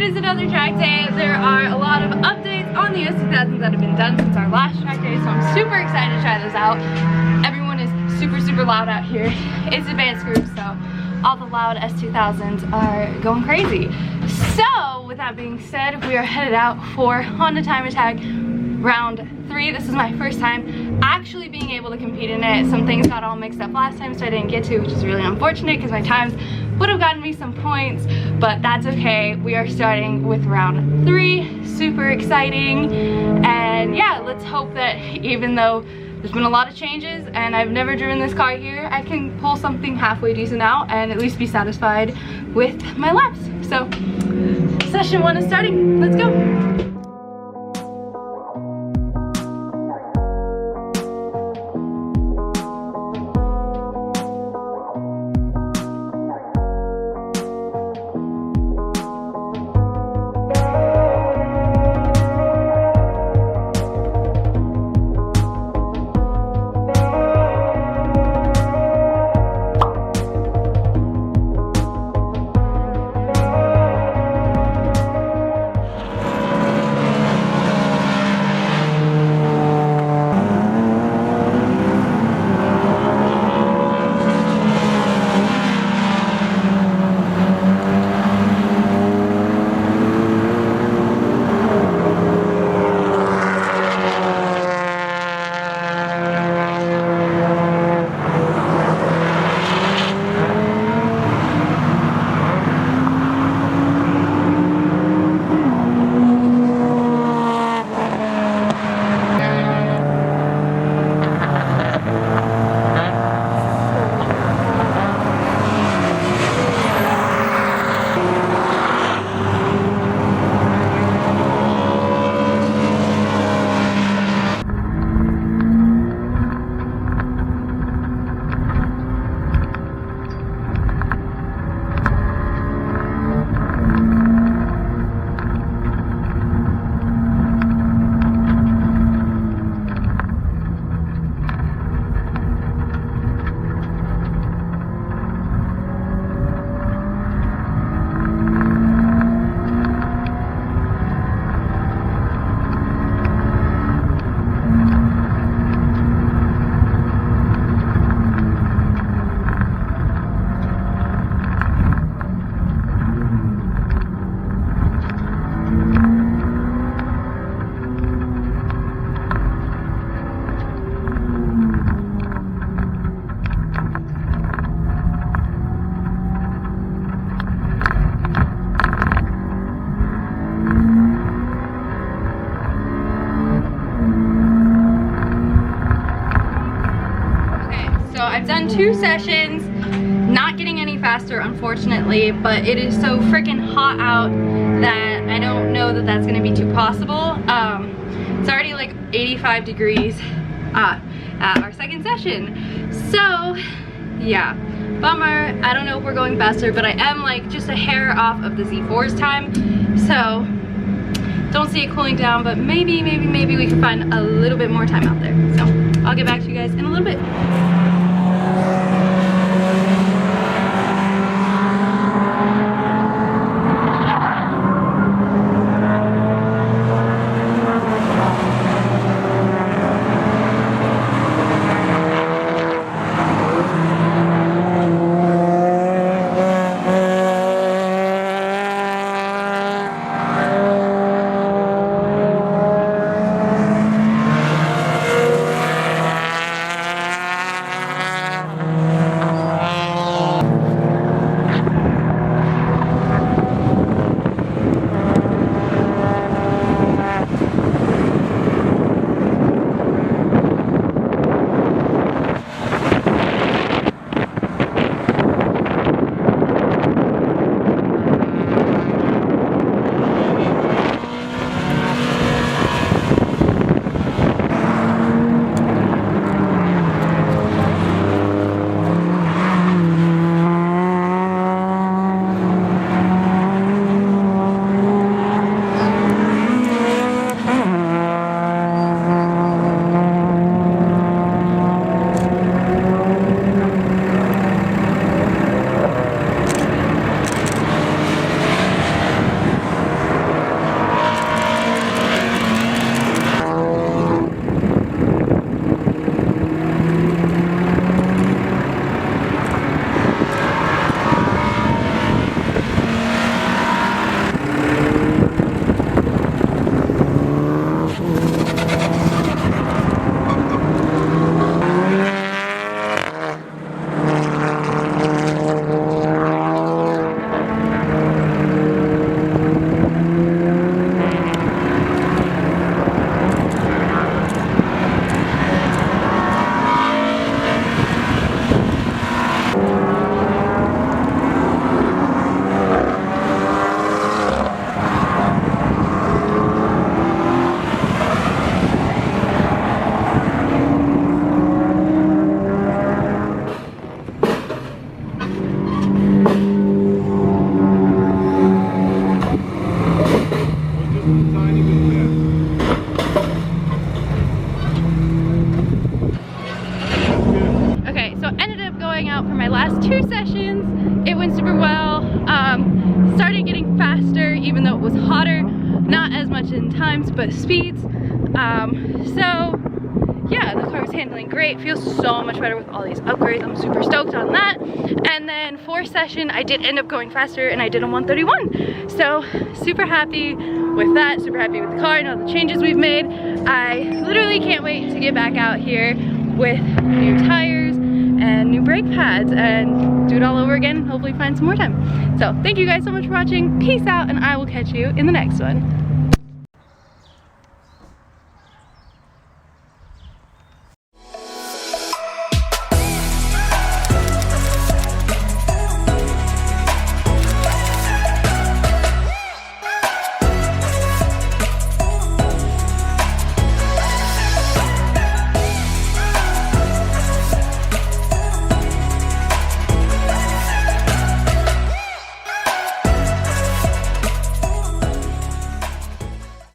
it is another track day. There are a lot of updates on the S2000 that have been done since our last track day, so I'm super excited to try those out. Everyone is super loud out here. It's advanced group, so all the loud S2000s are going crazy. So with that being said, we are headed out for Honda Time Attack round 3. This is my first time actually being able to compete in it. Some things got all mixed up last time, so I didn't get to, which is really unfortunate because my times would have gotten me some points, but that's okay. We are starting with round 3. Super exciting. And yeah, let's hope that even though there's been a lot of changes and I've never driven this car here, I can pull something halfway decent out and at least be satisfied with my laps. So session 1 is starting. Let's go. I've done 2 sessions, not getting any faster unfortunately, but it is so freaking hot out that I don't know that that's gonna be too possible. It's already like 85 degrees at our second session. So yeah, bummer. I don't know if we're going faster, but I am like just a hair off of the Z4's time. So don't see it cooling down, but maybe we can find a little bit more time out there. So I'll get back to you guys in a little bit. much in times but speeds. So yeah, the car was handling great. Feels so much better with all these upgrades. I'm super stoked on that. And then fourth session, I did end up going faster and I did a 131. So super happy with that, super happy with the car and all the changes we've made. I literally can't wait to get back out here with new tires and new brake pads and do it all over again and hopefully find some more time. So thank you guys so much for watching. Peace out, and I will catch you in the next one.